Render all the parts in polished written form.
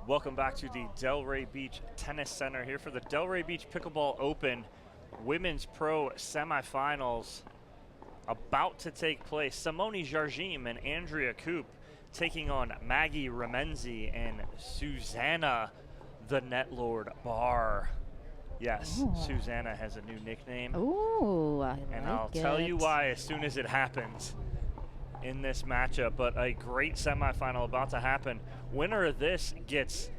Welcome back to the Delray Beach Tennis Center here for the Delray Beach Pickleball Open Women's Pro Semifinals about to take place. Simone Jardim and Andrea Koop taking on Maggie Remynse and Susanna the Netlord Barr. Yes, Ooh. Susanna has a new nickname. Ooh, And I'll tell you why as soon as it happens in this matchup. But a great semifinal about to happen. Winner of this gets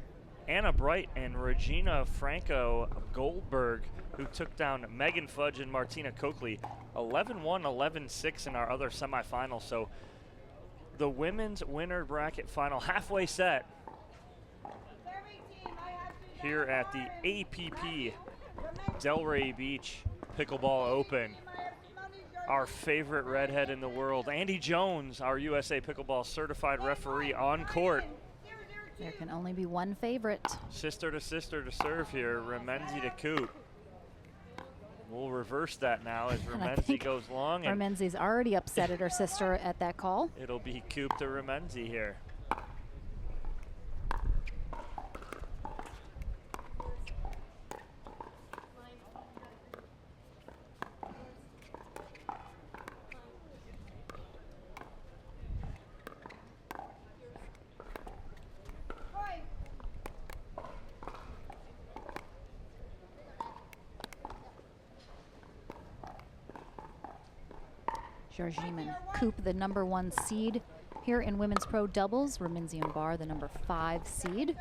Anna Bright and Regina Franco Goldberg, who took down Megan Fudge and Martina Coakley 11-1, 11-6 in our other semifinal. So the women's winner bracket final halfway set here at the APP Delray Beach Pickleball Open. Our favorite redhead in the world, Andy Jones, our USA Pickleball certified referee on court. There can only be one favorite. Sister to serve here, Remynse to Koop. We'll reverse that now as Remynse goes long. Remynse's already upset at her sister at that call. It'll be Koop to Remynse here. Jardim and Koop, the #1 seed here in Women's Pro Doubles. Remynse and Barr, the #5 seed.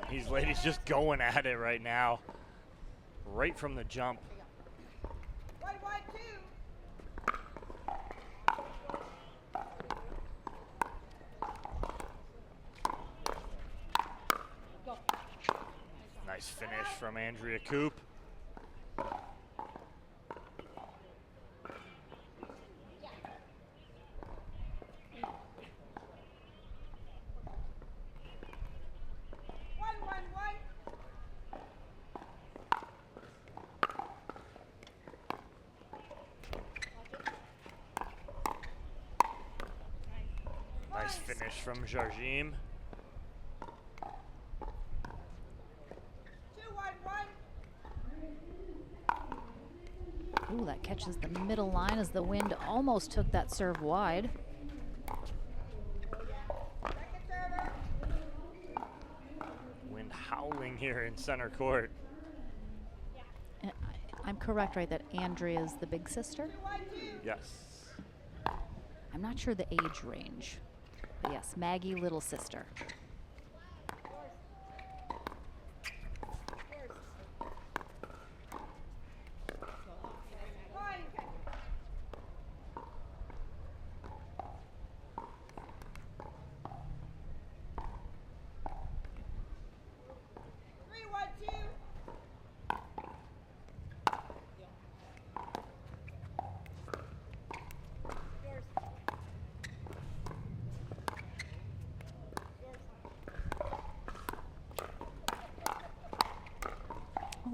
These ladies just going at it right now, right from the jump. Nice finish from Andrea Koop. Nice finish from Jardim. Ooh, that catches the middle line as the wind almost took that serve wide. Wind howling here in center court. I'm correct, right, that Andrea's the big sister? Yes. I'm not sure the age range. But yes, Maggie, little sister.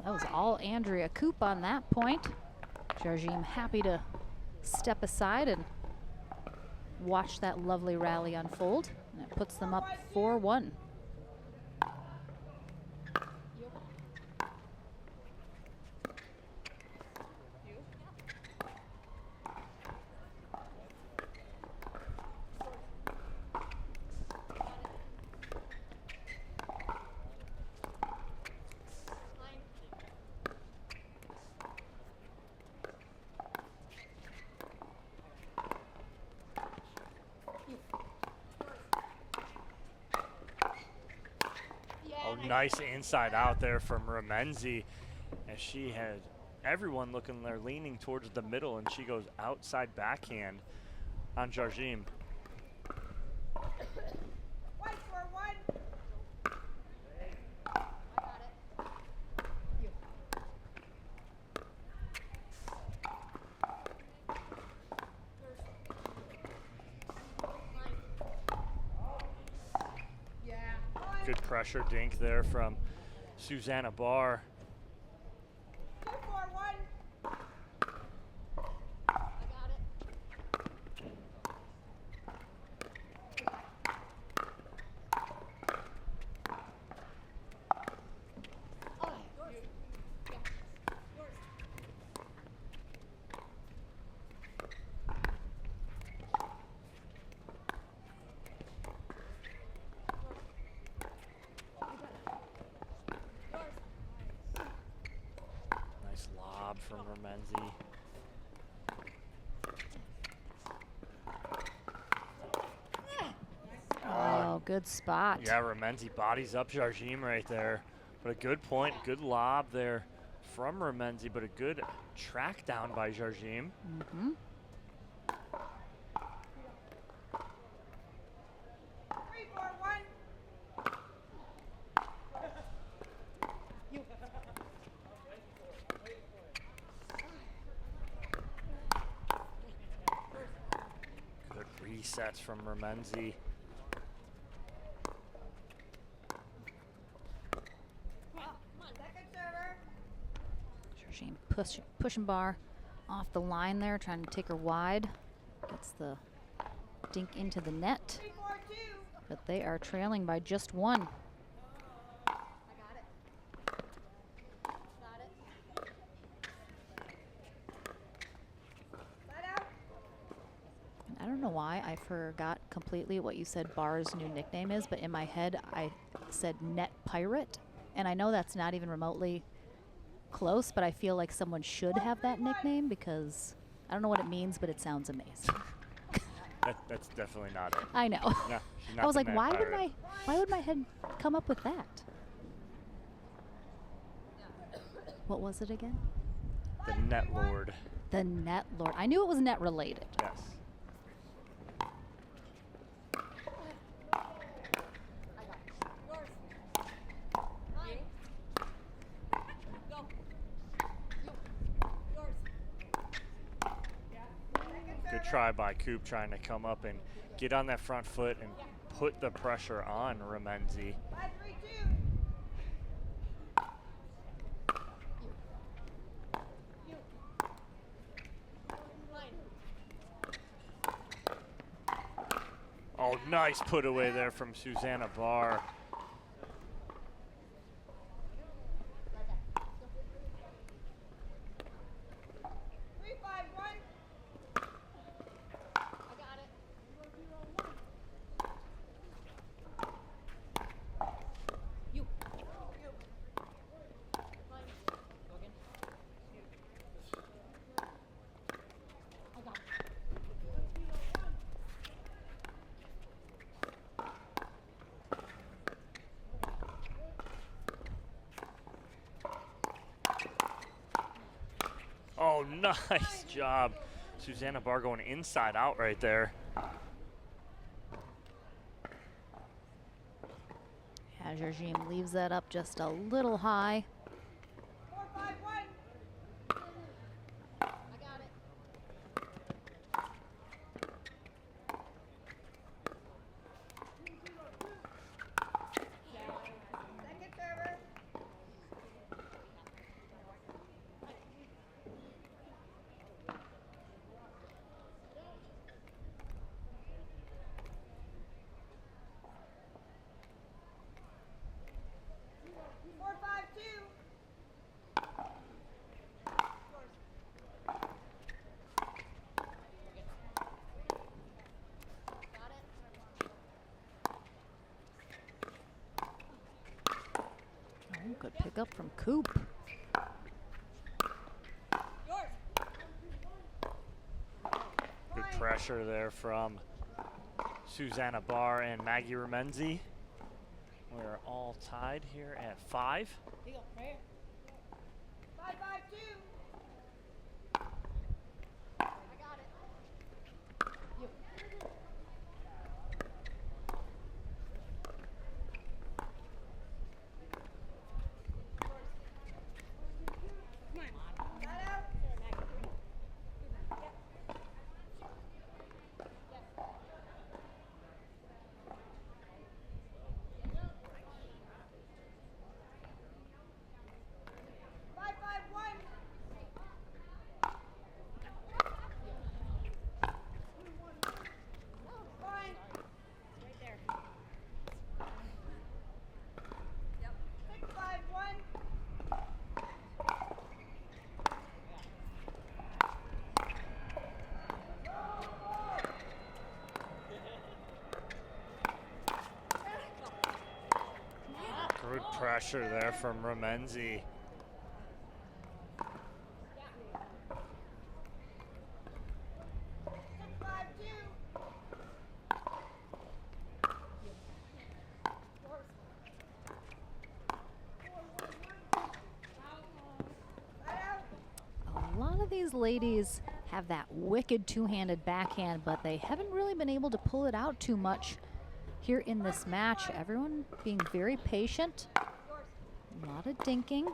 That was all Andrea Koop on that point. Jardim happy to step aside and watch that lovely rally unfold. And it puts them up 4-1. nice inside out there from Remynse, as she had everyone looking there leaning towards the middle, and she goes outside backhand on Jardim. Good pressure dink there from Susanna Barr. From Remynse. Oh, good spot. Yeah, Remynse bodies up Jardim right there. But a good point, good lob there from Remynse, but a good track down by Jardim. Mm-hmm. Resets from Remynse. Jardim pushing Barr off the line there, trying to take her wide. Gets the dink into the net. But they are trailing by just one. I don't know why I forgot completely what you said Barr's new nickname is, but in my head I said Net Pirate, and I know that's not even remotely close, but I feel like someone should have that nickname because I don't know what it means, but it sounds amazing. That's definitely not it. I know. No, she's not I was the like, Net why Pirate. would my head come up with that? What was it again? The Net Lord. The Net Lord. I knew it was net related. Yes. Good try by Koop, trying to come up and get on that front foot and put the pressure on Remynse. Oh, nice put away there from Susanna Barr. Oh, nice job. Susanna Barr going inside out right there. Yeah, Jardim leaves that up just a little high. Good pick up from Koop. Good pressure there from Susanna Barr and Maggie Remynse. We're all tied here at 5. Here you go, right here. 5-5-2. I got it. You. Come on. Got out. Good pressure there from Remynse. A lot of these ladies have that wicked two-handed backhand, but they haven't really been able to pull it out too much here in this match. Everyone being very patient. A lot of dinking.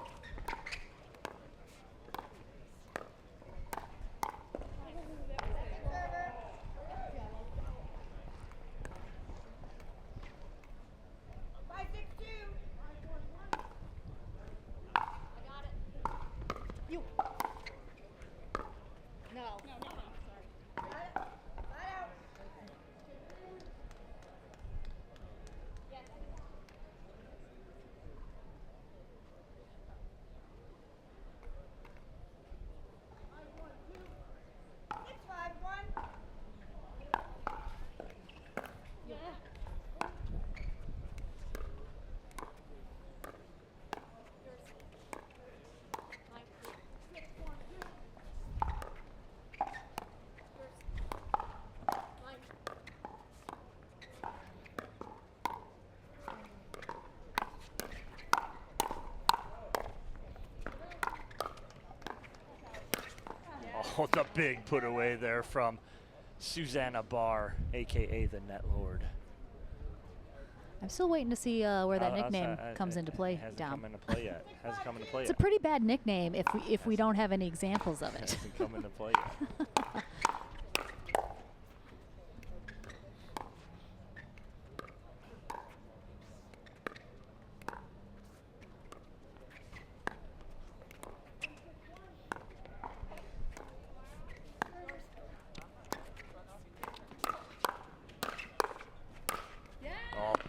Oh, the big put away there from Susanna Barr, aka the Net Lord. I'm still waiting to see where that nickname comes into play. Hasn't come into play yet. Hasn't come into play It's yet. a pretty bad nickname if we don't have any examples of it. Hasn't come into play yet.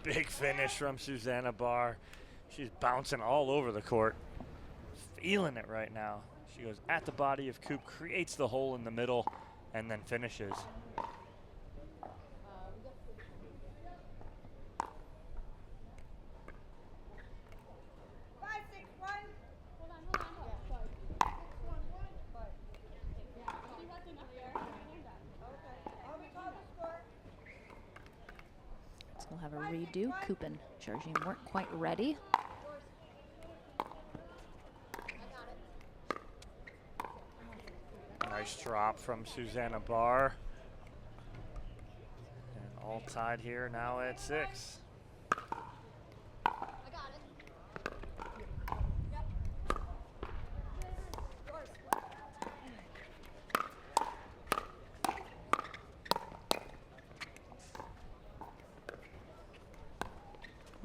Big finish from Susanna Barr. She's bouncing all over the court. Feeling it right now. She goes at the body of Koop, creates the hole in the middle, and then finishes. We'll have a redo. Koop and Jardim weren't quite ready. Nice drop from Susanna Barr. And all tied here now at 6.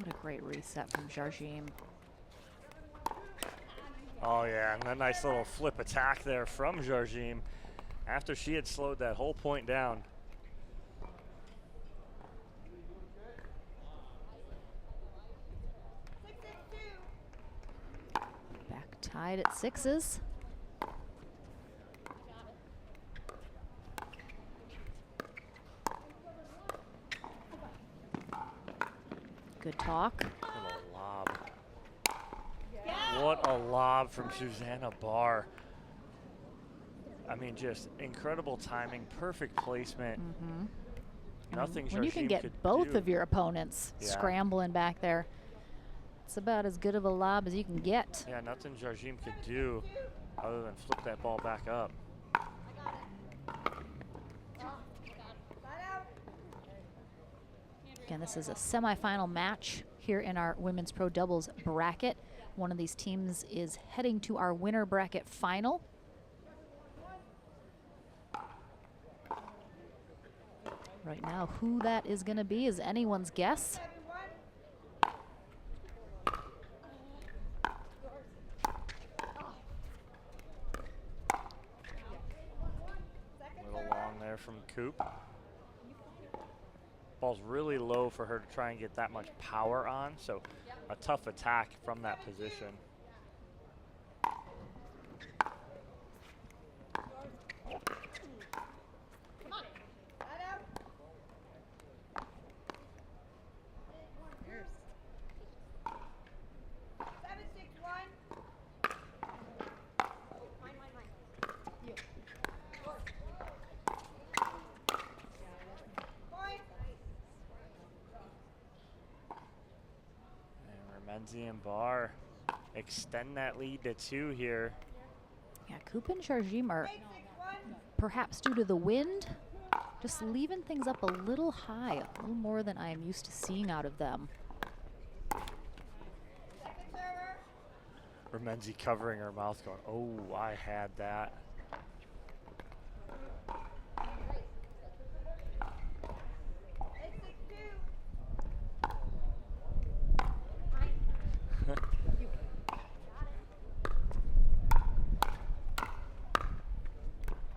What a great reset from Jardim. Oh yeah, and a nice little flip attack there from Jardim after she had slowed that whole point down. Back tied at 6s. Good talk. What a lob. What a lob from Susanna Barr. I mean, just incredible timing, perfect placement. Mm-hmm. Nothing when you can Jardim get could both do. of your opponents scrambling back there, It's about as good of a lob as you can get. Yeah, nothing Jardim could do other than flip that ball back up. Again, this is a semifinal match here in our women's pro doubles bracket. One of these teams is heading to our winner bracket final. Right now, who that is going to be is anyone's guess. A little long there from Koop. Ball's really low for her to try and get that much power on, so a tough attack from that position. Remynse and Barr extend that lead to 2 here. Yeah, Koop and Jardim are, perhaps due to the wind, just leaving things up a little high, a little more than I am used to seeing out of them. Remynse covering her mouth going, oh, I had that.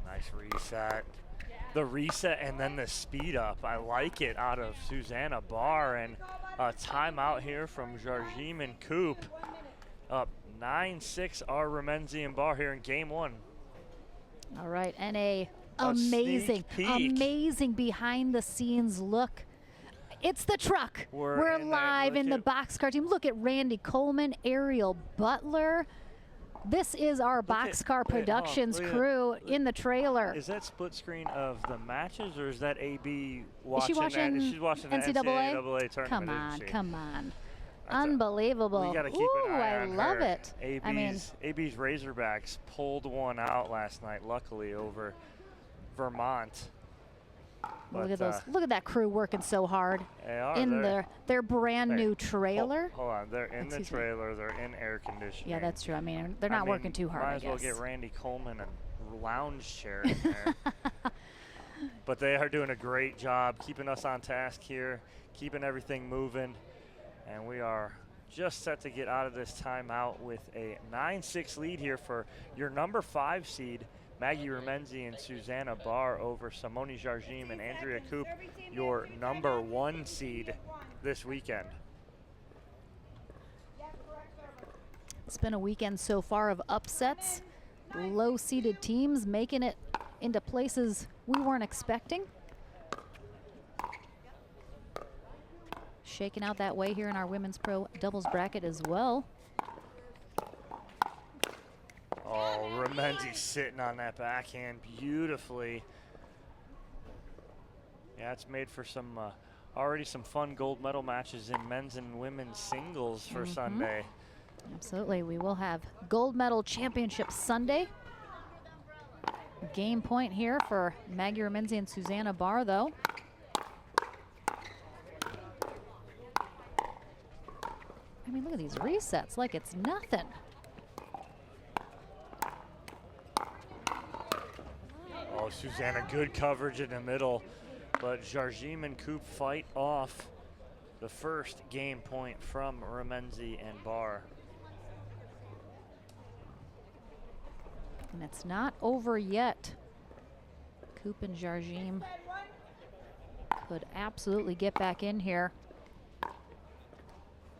Nice reset. The reset and then the speed up. I like it out of Susanna Barr, and a timeout here from Jardim and Koop. Up 9-6 are Remynse and Barr here in game 1. All right, and a amazing behind the scenes look. It's the truck. We're live in the boxcar team. Look at Randy Coleman, Ariel Butler. This is our Boxcar Productions crew in the trailer. Is that split screen of the matches, or is that AB watching She's watching the NCAA tournament? Come on, come on. Unbelievable. We got to keep an eye on I love her. it. AB's Razorbacks pulled one out last night, luckily, over Vermont. Look at those! Look at that crew working so hard in their brand new trailer. Hold on, they're in the trailer. They're in air conditioning. Yeah, that's true. I mean, they're not working too hard. Might as well get Randy Coleman a lounge chair in there. But they are doing a great job keeping us on task here, keeping everything moving, and we are just set to get out of this timeout with a 9-6 lead here for your number 5 seed. Maggie Remynse and Susanna Barr over Simone Jardim and Andrea Koop, your number 1 seed this weekend. It's been a weekend so far of upsets, low-seeded teams making it into places we weren't expecting. Shaking out that way here in our women's pro doubles bracket as well. Oh, Remynse sitting on that backhand beautifully. Yeah, it's made for some already some fun gold medal matches in men's and women's singles for Sunday. Absolutely, we will have gold medal championship Sunday. Game point here for Maggie Remynse and Susanna Barr, though. I mean, look at these resets like it's nothing. Oh, Susanna, good coverage in the middle, but Jardim and Koop fight off the first game point from Remynse and Barr. And it's not over yet. Koop and Jardim could absolutely get back in here.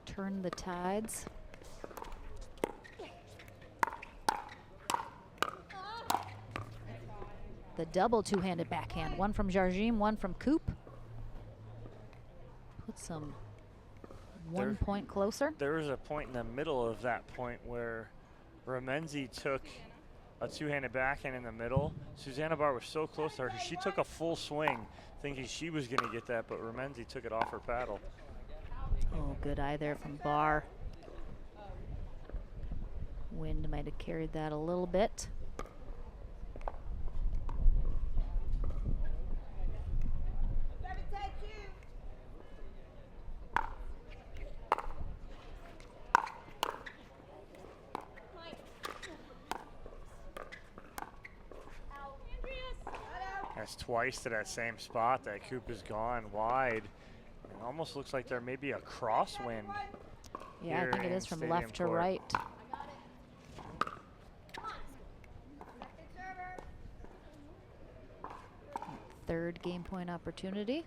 Turn the tides. The double two-handed backhand. One from Jardim, one from Koop. Put some 1 point closer. There was a point in the middle of that point where Remynse took a two-handed backhand in the middle. Susanna Barr was so close to her. She took a full swing thinking she was going to get that, but Remynse took it off her paddle. Oh, good eye there from Barr. Wind might have carried that a little bit. That's twice to that same spot that Koop has gone wide. It almost looks like there may be a crosswind. Yeah, I think it is from left to right. Third game point opportunity.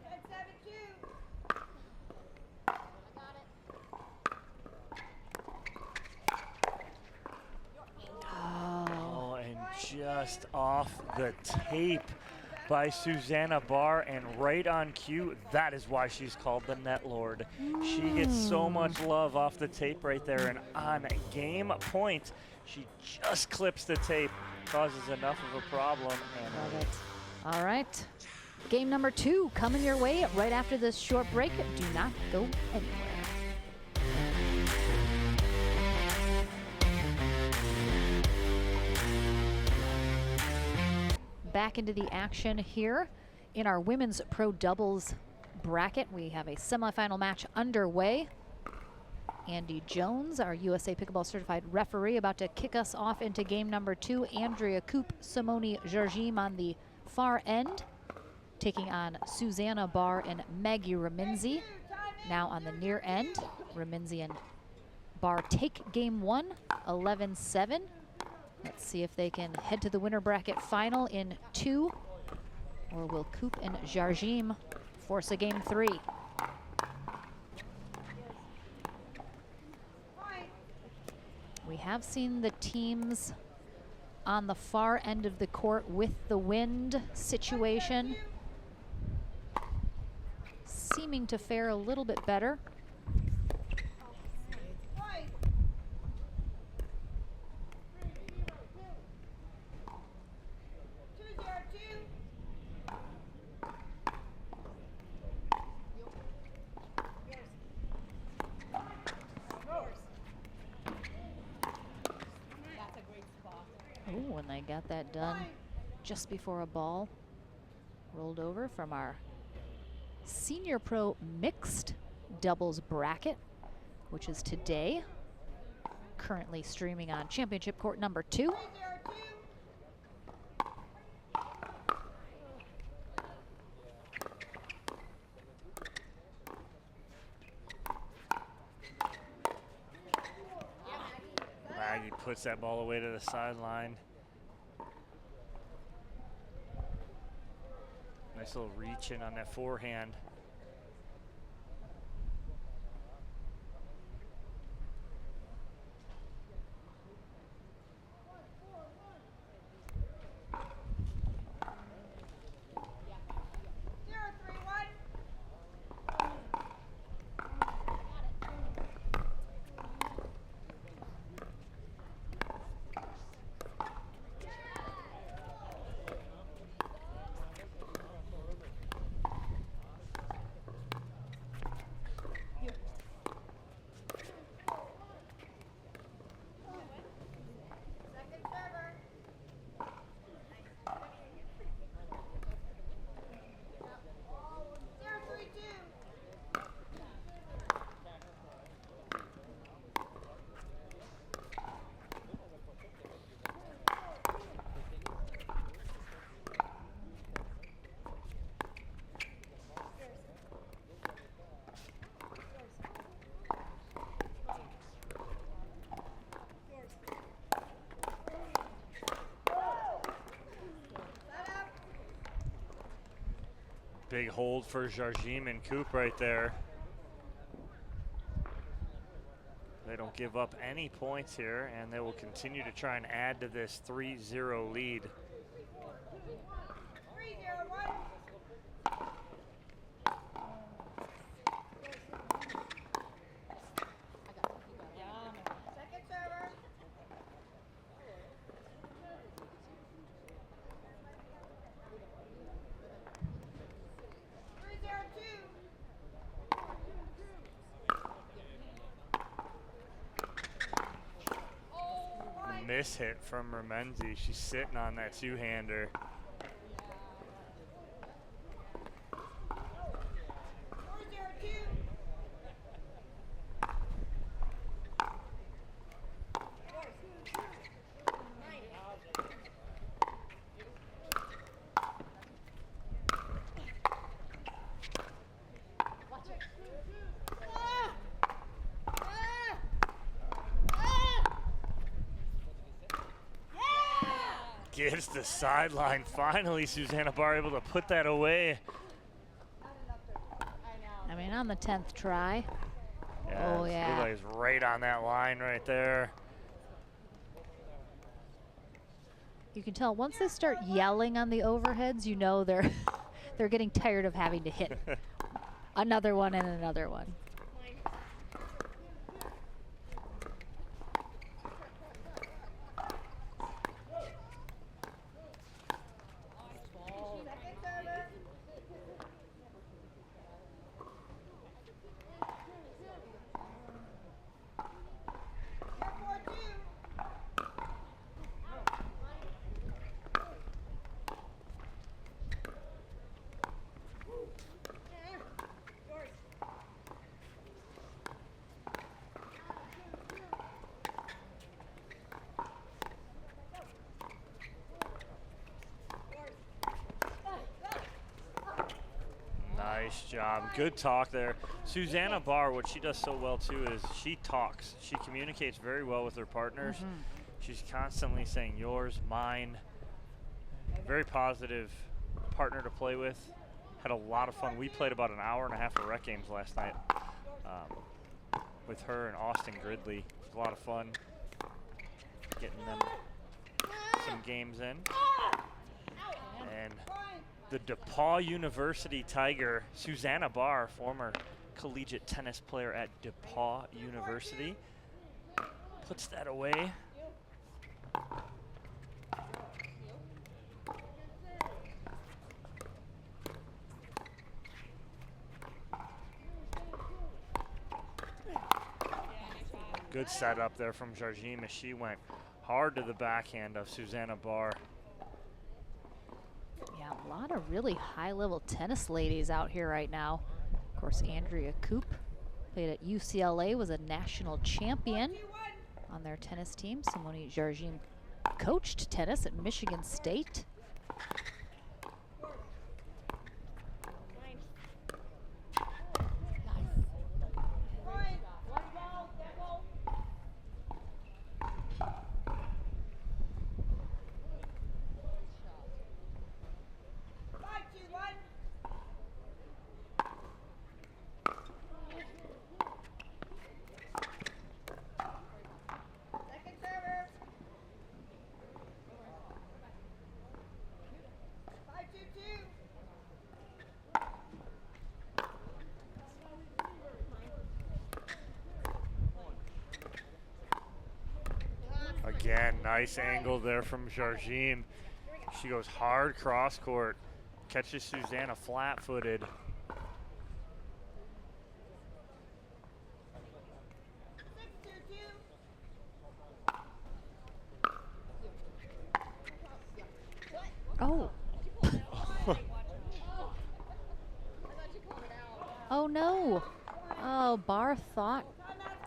Oh, and just off the tape by Susanna Barr, and right on cue. That is why she's called the Net Lord. She gets so much love off the tape right there, and on game point, she just clips the tape, causes enough of a problem. And love it. All right, game number 2 coming your way right after this short break. Do not go anywhere. Back into the action here in our women's pro doubles bracket. We have a semifinal match underway. Andy Jones, our USA Pickleball certified referee, about to kick us off into game number 2. Andrea Koop, Simone Jardim on the far end, taking on Susanna Barr and Maggie Remynse. Now on the near end, Remynse and Barr take game 1, 11-7. Let's see if they can head to the winner bracket final in 2, or will Koop and Jardim force a game 3? We have seen the teams on the far end of the court with the wind situation seeming to fare a little bit better. Oh, and they got that done just before a ball rolled over from our Senior Pro mixed doubles bracket, which is today, currently streaming on Championship Court number 2. Maggie puts that ball away to the sideline. Nice little reach in on that forehand. Big hold for Jardim and Koop right there. They don't give up any points here, and they will continue to try and add to this 3-0 lead. mishit from Remynse. She's sitting on that two-hander. Gives the sideline. Finally, Susanna Barr able to put that away. I mean, on the 10th try. Yeah, Oh, yeah. Delray's right on that line right there. You can tell once they start yelling on the overheads, you know they're they're getting tired of having to hit another one and another one. Nice job. Good talk there. Susanna Barr, what she does so well too is she talks. She communicates very well with her partners. She's constantly saying yours, mine. Very positive partner to play with. Had a lot of fun. We played about an hour and a half of rec games last night with her and Austin Gridley. It was a lot of fun getting them some games in. And the DePaul University Tiger, Susanna Barr, former collegiate tennis player at DePaul University, puts that away. Good setup there from Jardim as she went hard to the backhand of Susanna Barr. Yeah, a lot of really high-level tennis ladies out here right now. Of course, Andrea Koop played at UCLA, was a national champion on their tennis team. Simone Jardim coached tennis at Michigan State. Again, nice angle there from Jardim. She goes hard cross court, catches Susanna flat-footed. Oh. Oh no. Oh, Barr thought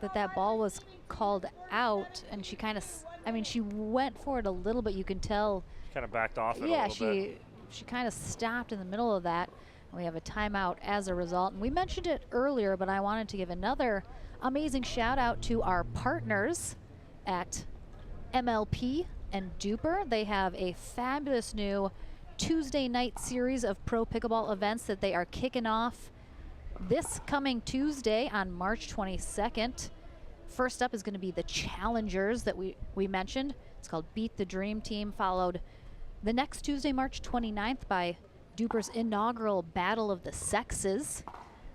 that that ball was called out, and she kind of, I mean, she went for it a little bit. You can tell. Kind of backed off it yeah, a little bit. she kind of stopped in the middle of that. And we have a timeout as a result. And we mentioned it earlier, but I wanted to give another amazing shout out to our partners at MLP and Duper. They have a fabulous new Tuesday night series of pro pickleball events that they are kicking off this coming Tuesday on March 22nd. First up is going to be the Challengers that we mentioned. It's called Beat the Dream Team, followed the next Tuesday, March 29th, by Duper's inaugural Battle of the Sexes.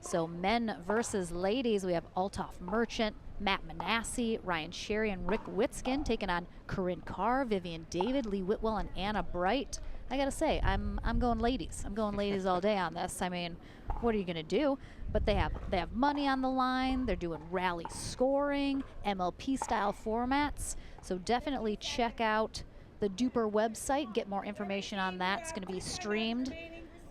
So men versus ladies. We have Althoff Merchant, Matt Manassi, Ryan Sherry, and Rick Witzkin taking on Corinne Carr, Vivian David, Lee Whitwell, and Anna Bright. I gotta say, I'm going ladies. I'm going ladies all day on this. I mean, what are you going to do? But they have money on the line. They're doing rally scoring, MLP style formats. So definitely check out the Duper website, get more information on that. It's going to be streamed,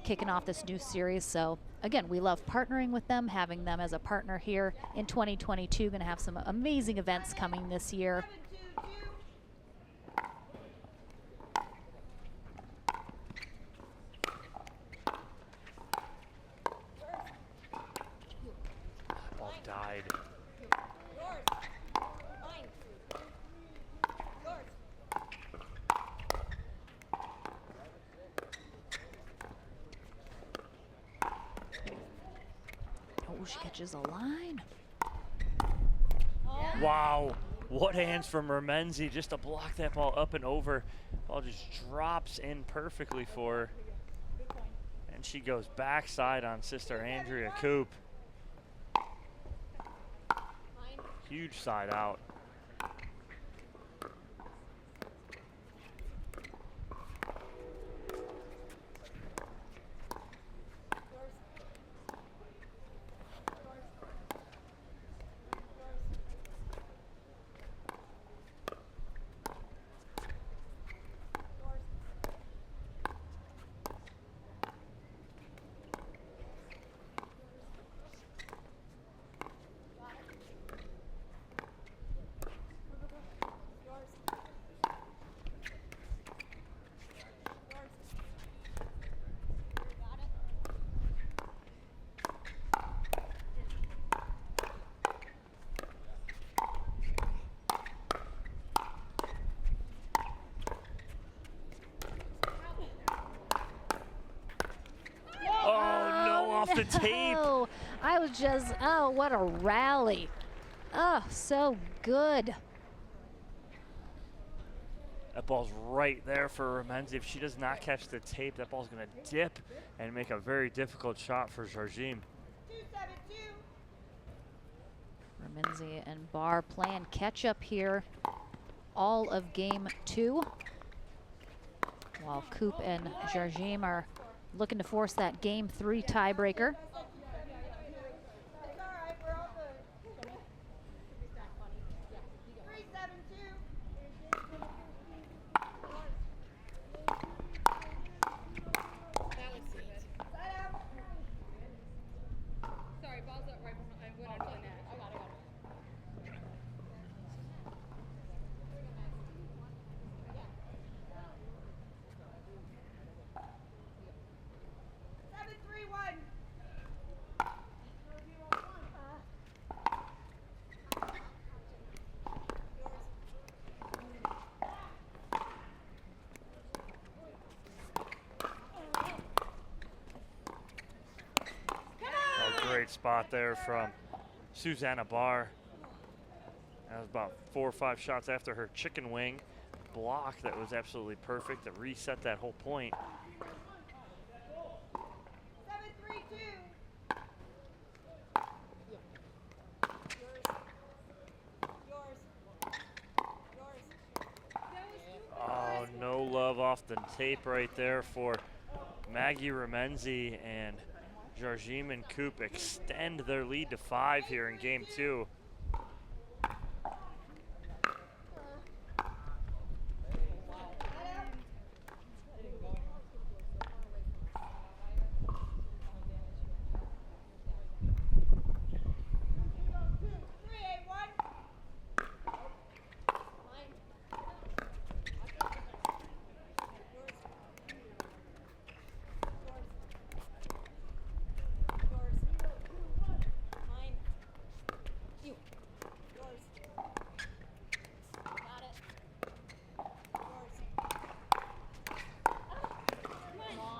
kicking off this new series. So again, we love partnering with them, having them as a partner here in 2022. Going to have some amazing events coming this year. 7-2-2. Ball died. Yours. Mine. Yours. Oh, she catches a line. Wow, what hands from Remynse just to block that ball up and over. Ball just drops in perfectly for her. And she goes backside on Sister Andrea Koop. Huge side out. The tape. Oh, I was just, oh, what a rally. Oh, so good. That ball's right there for Remynse. If she does not catch the tape, that ball's going to dip and make a very difficult shot for Jardim. 2-7-2. Remynse and Barr playing catch up here all of game 2. While Koop and Jardim are looking to force that game 3 tiebreaker. It's all right, we're all good. 3-7-2. That was sweet. Side out. Sorry, ball's up right behind. I went under the net. I got it. 7-3-1. A great spot there from Susanna Barr. That was about 4 or 5 shots after her chicken wing block that was absolutely perfect to reset that whole point. 7-3-2. Oh, no love off the tape right there for Maggie Remynse, and Jardim and Koop extend their lead to 5 here in game 2.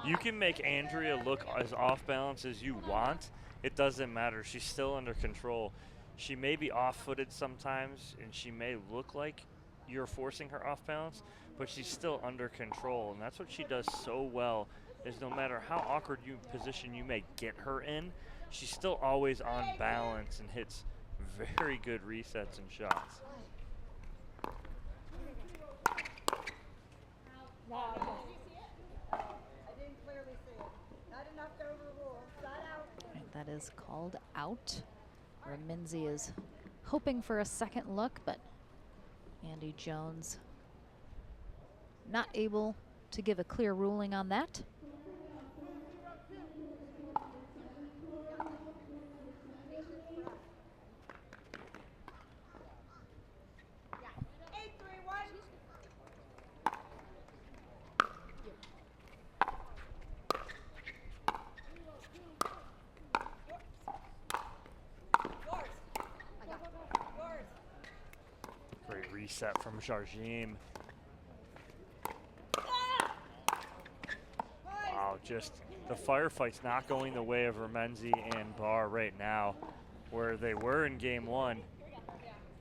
You can make Andrea look as off balance as you want. It doesn't matter. She's still under control. She may be off-footed sometimes, and she may look like you're forcing her off balance, but she's still under control, and that's what she does so well. Is no matter how awkward position you may get her in, she's still always on balance and hits very good resets and shots. I didn't clearly see it. Not enough to overrule. Side out. that is called out. Remynse is hoping for a second look, but Andy Jones not able to give a clear ruling on that. Great reset from Jardim. Wow, just the firefight's not going the way of Remynse and Barr right now, where they were in game one.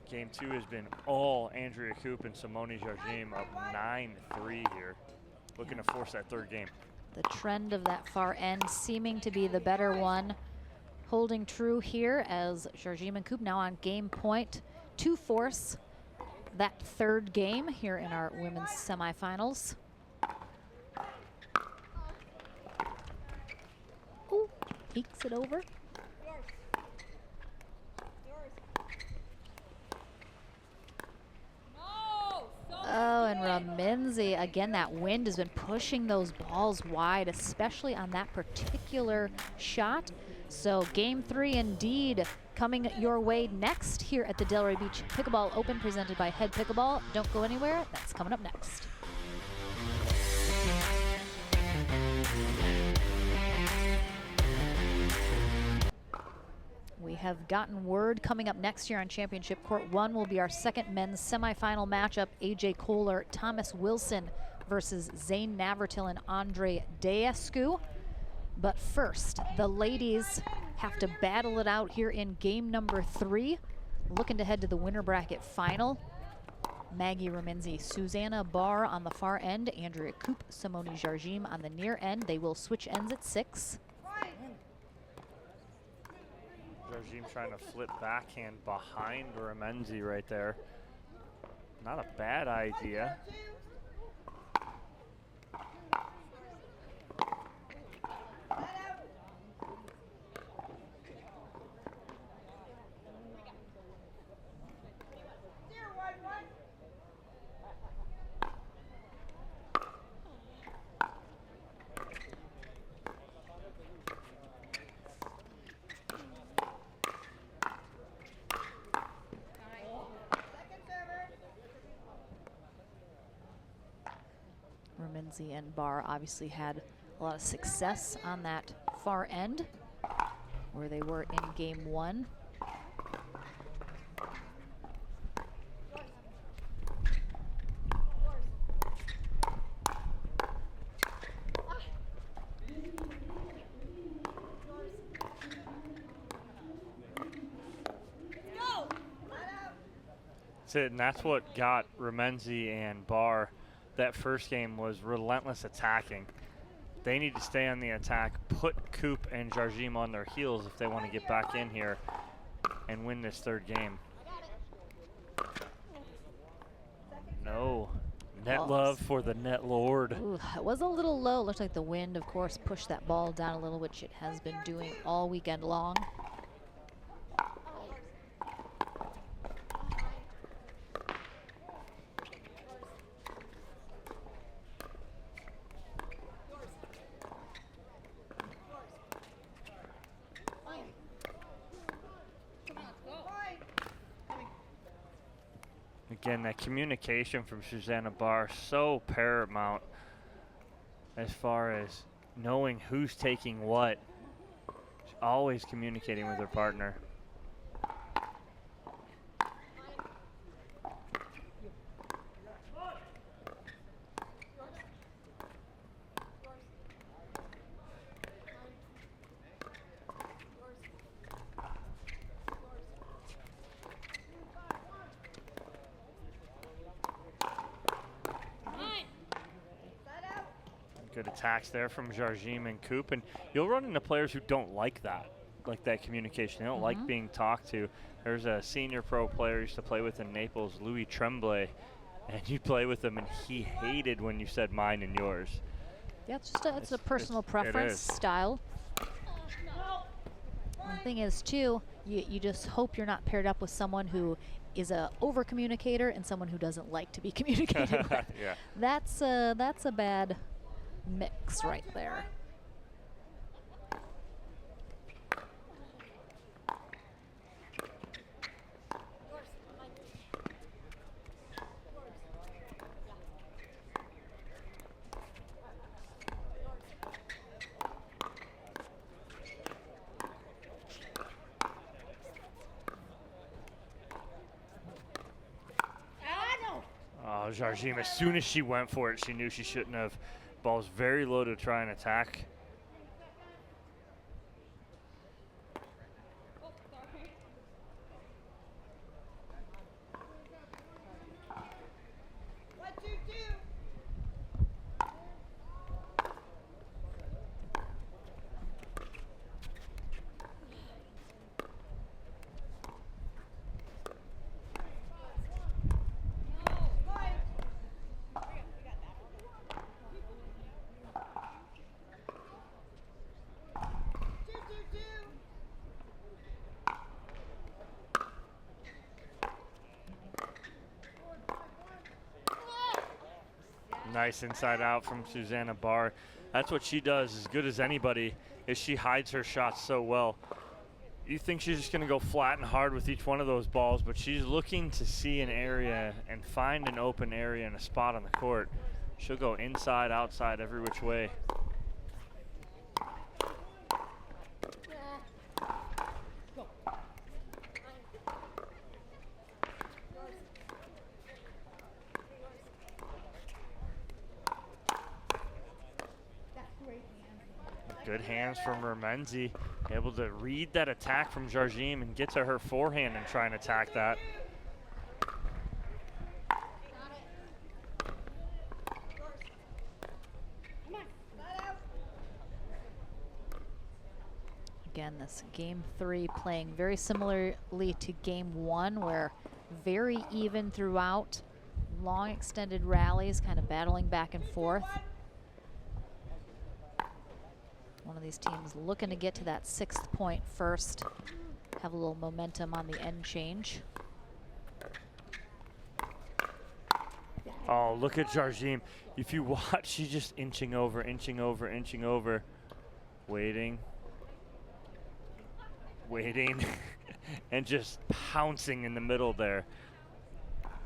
Game two has been all Andrea Koop and Simone Jardim, up 9-3 here, looking to force that third game. The trend of that far end seeming to be the better one, holding true here as Jardim and Koop now on game point to force that third game here in our women's semifinals. Ooh, peeks it over. Oh, and Remynse, again, that wind has been pushing those balls wide, especially on that particular shot. So game three indeed coming your way next here at the Delray Beach Pickleball Open, presented by Head Pickleball. Don't go anywhere, that's coming up next. We have gotten word coming up next year on Championship Court 1 will be our second men's semifinal matchup. AJ Kohler, Thomas Wilson versus Zane Navratil and Andre Deescu. But first, the ladies have to battle it out here in game number 3. Looking to head to the winner bracket final. Maggie Remynse, Susanna Barr on the far end, Andrea Koop, Simone Jardim on the near end. They will switch ends at 6. Jardim trying to flip backhand behind Remynse right there. Not a bad idea. Remynse and Barr obviously had a lot of success on that far end where they were in game 1. And that's what got Remynse and Barr. That first game was relentless attacking. They need to stay on the attack, put Koop and Jardim on their heels if they want to get back in here and win this third game. No. Net love for the net lord. Ooh, it was a little low. Looked like the wind, of course, pushed that ball down a little, which it has been doing all weekend long. Again, that communication from Susanna Barr, so paramount as far as knowing who's taking what. She's always communicating with her partner. Good attacks there from Jardim and Koop, and you'll run into players who don't like that communication. They don't like being talked to. There's a senior pro player I used to play with in Naples, Louis Tremblay, and you play with him, and he hated when you said mine and yours. Yeah, it's just it's a personal preference style. The thing is, too, you just hope you're not paired up with someone who is a over communicator and someone who doesn't like to be communicated with. Yeah. That's a bad mix right there. Oh, Jardim, as soon as she went for it, she knew she shouldn't have. Ball's very low to try and attack. Oh, sorry. 1, 2, 2. Nice inside out from Susanna Barr. That's what she does as good as anybody, is she hides her shots so well. You think she's just going to go flat and hard with each one of those balls, but she's looking to see an area and find an open area and a spot on the court. She'll go inside, outside, every which way. Good hands from Remynse, able to read that attack from Jardim and get to her forehand and try and attack that. Again, this game 3 playing very similarly to game 1, where very even throughout, long extended rallies, kind of battling back and forth. One of these teams looking to get to that 6th point first, have a little momentum on the end change. Oh, look at Jardim. If you watch, she's just inching over, inching over, inching over. Waiting. Waiting. And just pouncing in the middle there.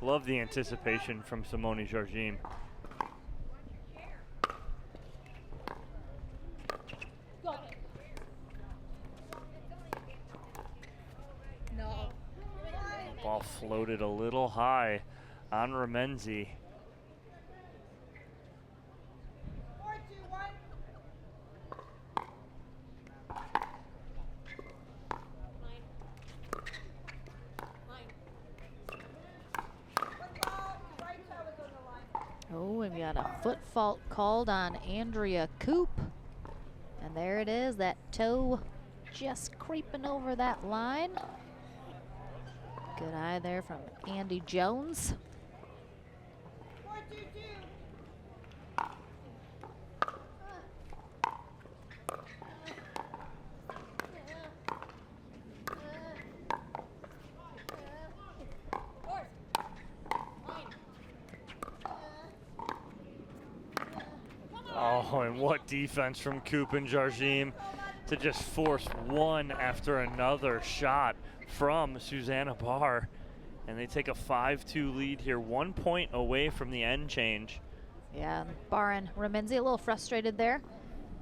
Love the anticipation from Simone Jardim. No. Ball floated a little high on Remynse. 4, 2, 1. Football, right toe is on the line. Oh, and we got a foot fault called on Andrea Koop. And there it is, that toe just creeping over that line. Good eye there from Andy Jones. 4, 2, 2. Oh, and what defense from Koop and Jardim to just force one after another shot from Susanna Barr. And they take a 5-2 lead here, 1 point away from the end change. Yeah, Barr and Remynse a little frustrated there,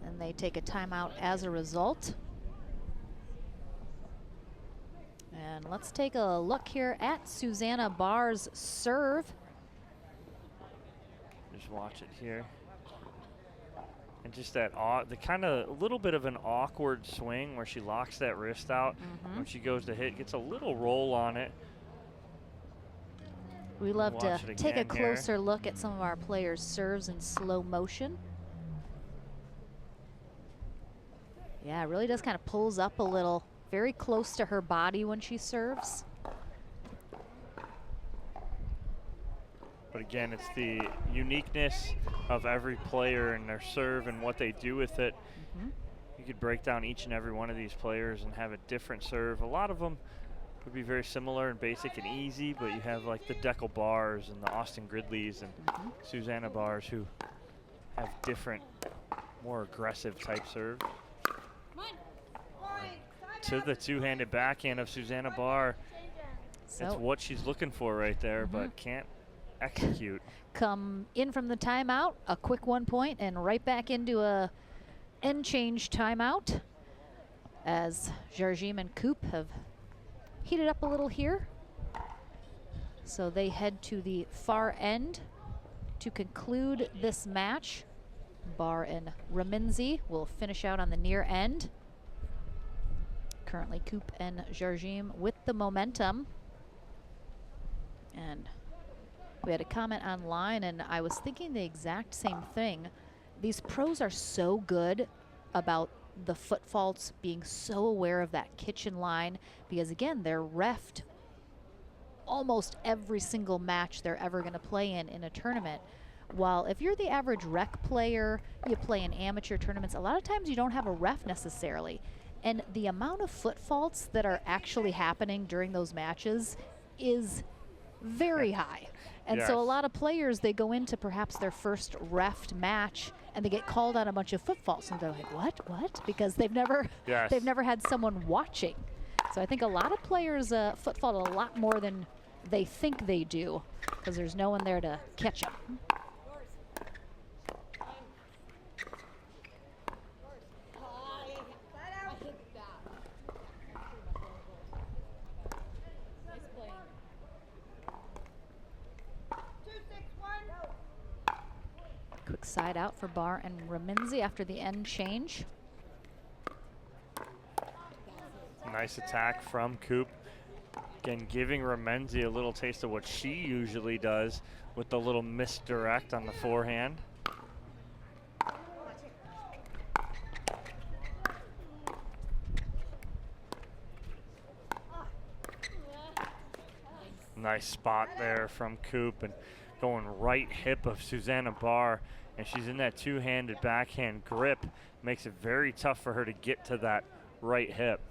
and they take a timeout as a result. And let's take a look here at Susanna Barr's serve. Just watch it here. And just that, the kind of a little bit of an awkward swing where she locks that wrist out when she goes to hit, gets a little roll on it. We love Watch to it take a again here. closer look at some of our players' serves in slow motion. Yeah, it really does kind of pulls up a little, very close to her body when she serves. But again, it's the uniqueness of every player and their serve and what they do with it. You could break down each and every one of these players and have a different serve. A lot of them would be very similar and basic and easy, but you have like the Dekel Bars and the Austin Gridleys and Susanna Bars who have different, more aggressive type serve. To the two-handed backhand of Susanna Barr. That's what she's looking for right there, but can't execute. Come in from the timeout, a quick 1 point, and right back into a end change timeout as Jardim and Koop have heated up a little here. So they head to the far end to conclude this match. Barr and Remynse will finish out on the near end. Currently Koop and Jardim with the momentum. And we had a comment online, and I was thinking the exact same thing. These pros are so good about the foot faults, being so aware of that kitchen line, because again, they're reffed almost every single match they're ever going to play in a tournament. While if you're the average rec player, you play in amateur tournaments, a lot of times you don't have a ref necessarily. And the amount of foot faults that are actually happening during those matches is very high. And so a lot of players, they go into perhaps their first refed match and they get called on a bunch of foot faults and they're like, what? Because they've never had someone watching. So I think a lot of players foot fault a lot more than they think they do because there's no one there to catch them. Quick side out for Barr and Remynse after the end change. Nice attack from Koop. Again, giving Remynse a little taste of what she usually does with the little misdirect on the forehand. Nice spot there from Koop and going right hip of Susanna Barr, and she's in that two-handed backhand grip. Makes it very tough for her to get to that right hip.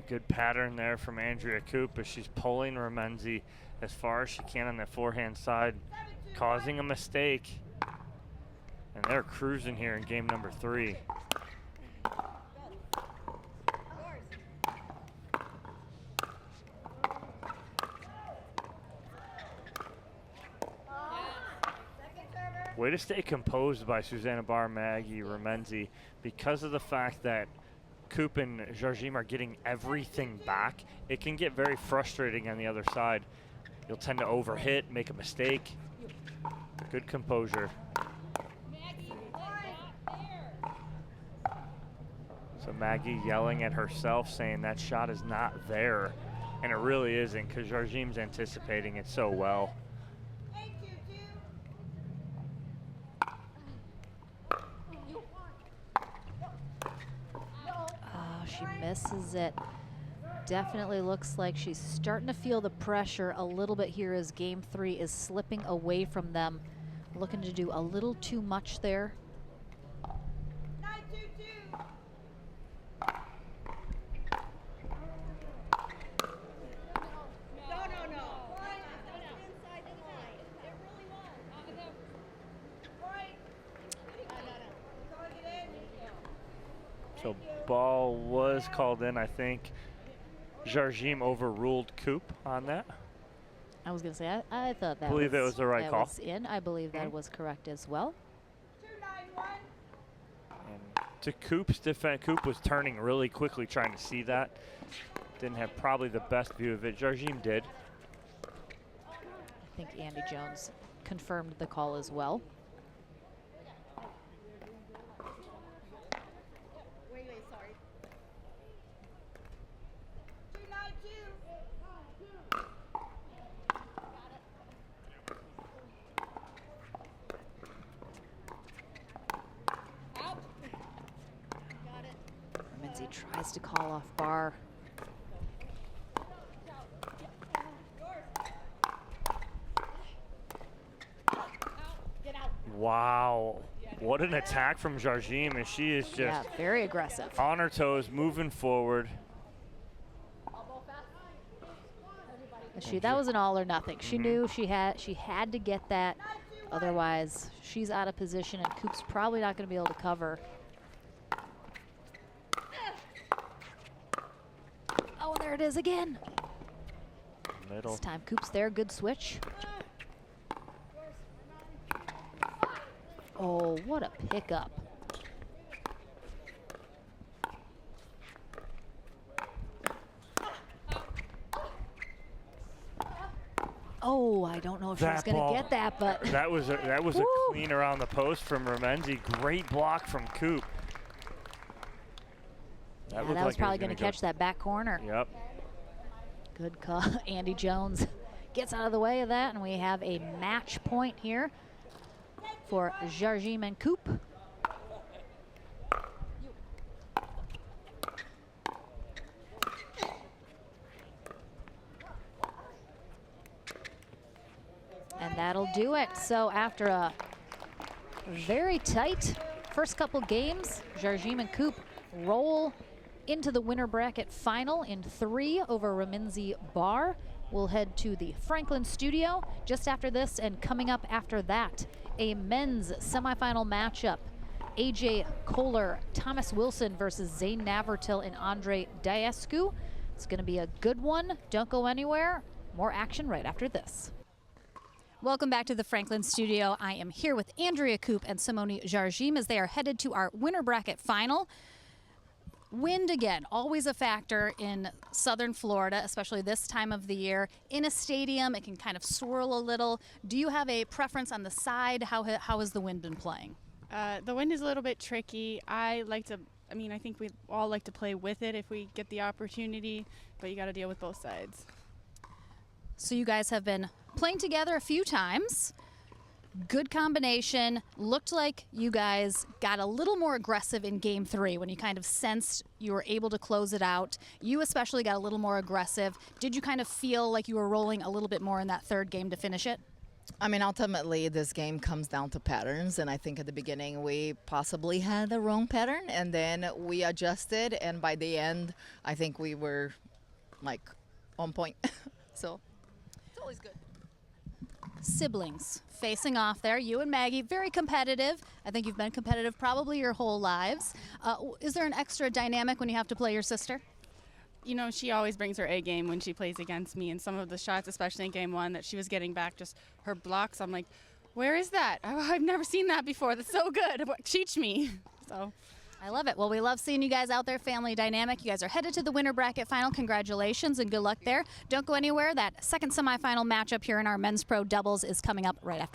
Good pattern there from Andrea Koop as she's pulling Remynse as far as she can on the forehand side, causing a mistake. And they're cruising here in game number 3. Way to stay composed by Susanna Barr, Maggie Remynse, because of the fact that Koop and Jardim are getting everything back. It can get very frustrating on the other side. You'll tend to overhit, make a mistake. Good composure. So Maggie yelling at herself, saying that shot is not there. And it really isn't, because Jardim's anticipating it so well. She misses it. Definitely looks like she's starting to feel the pressure a little bit here as game 3 is slipping away from them. Looking to do a little too much there. So ball was called in, I think. Jardim overruled Koop on that. I was going to say, I thought that believe it was the right call. Was in. I believe that was correct as well. And to Koop's defense, Koop was turning really quickly trying to see that. Didn't have probably the best view of it. Jardim did. I think Andy Jones confirmed the call as well. tries to call off Barr. Wow. What an attack from Jardim, and she is just Yeah, very aggressive. on her toes, moving forward. That was an all or nothing. She knew she had to get that, otherwise she's out of position and Koop's probably not going to be able to cover. Oh, there it is again. Middle. This time Koop's there, good switch. Oh, what a pickup. Oh, I don't know if she was going to get that, but that was a clean around the post from Remynse. Great block from Koop. that was probably going to catch that back corner. Yep. Good call. Andy Jones gets out of the way of that, and we have a match point here for Jardim and Koop. And that'll do it. So after a very tight first couple games, Jardim and Koop roll into the winner bracket final in 3 over Remynse Barr. We'll head to the Franklin studio just after this, and coming up after that, a men's semifinal matchup. AJ Kohler, Thomas Wilson versus Zane Navertil and Andre Diescu. It's going to be a good one. Don't go anywhere. More action right after this. Welcome back to the Franklin studio. I am here with Andrea Koop and Simone Jardim as they are headed to our winner bracket final. Wind, again, always a factor in southern Florida, especially this time of the year. In a stadium, it can kind of swirl a little. Do you have a preference on the side? How has the wind been playing? The wind is a little bit tricky. I think we all like to play with it if we get the opportunity, but you got to deal with both sides. So you guys have been playing together a few times. Good combination. Looked like you guys got a little more aggressive in game 3 when you kind of sensed you were able to close it out. You especially got a little more aggressive. Did you kind of feel like you were rolling a little bit more in that third game to finish it? I mean, ultimately, this game comes down to patterns, and I think at the beginning we possibly had the wrong pattern, and then we adjusted, and by the end, I think we were, like, on point. So it's always good. Siblings facing off there, you and Maggie, very competitive. I think you've been competitive probably your whole lives. Is there an extra dynamic when you have to play your sister? You know, she always brings her A game when she plays against me, and some of the shots, especially in game 1, that she was getting back, just her blocks, I'm like, where is that? I've never seen that before. That's so good. Teach me. So I love it. Well, we love seeing you guys out there, family dynamic. You guys are headed to the winner bracket final. Congratulations and good luck there. Don't go anywhere. That second semifinal matchup here in our men's pro doubles is coming up right after.